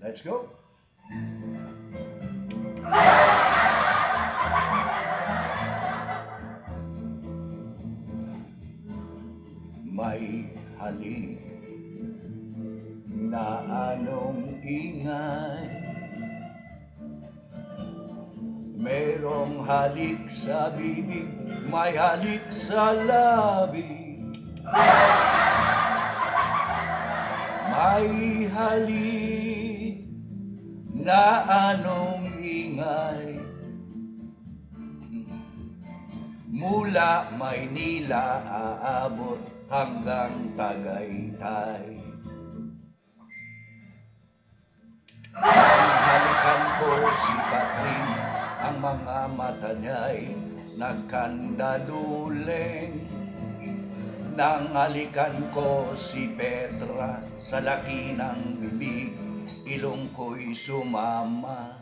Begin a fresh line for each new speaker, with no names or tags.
Let's go! May halik na anong ingay, merong halik sa bibig, may halik sa labi. May halik na anong ingay, mula Maynila aabot hanggang Tagaytay. Halikan ko si Catherine, ang mga mata niya'y nagkandaduleng. Nang halikan ko si Petra, sa laki ng bibig, ilong ko'y sumama.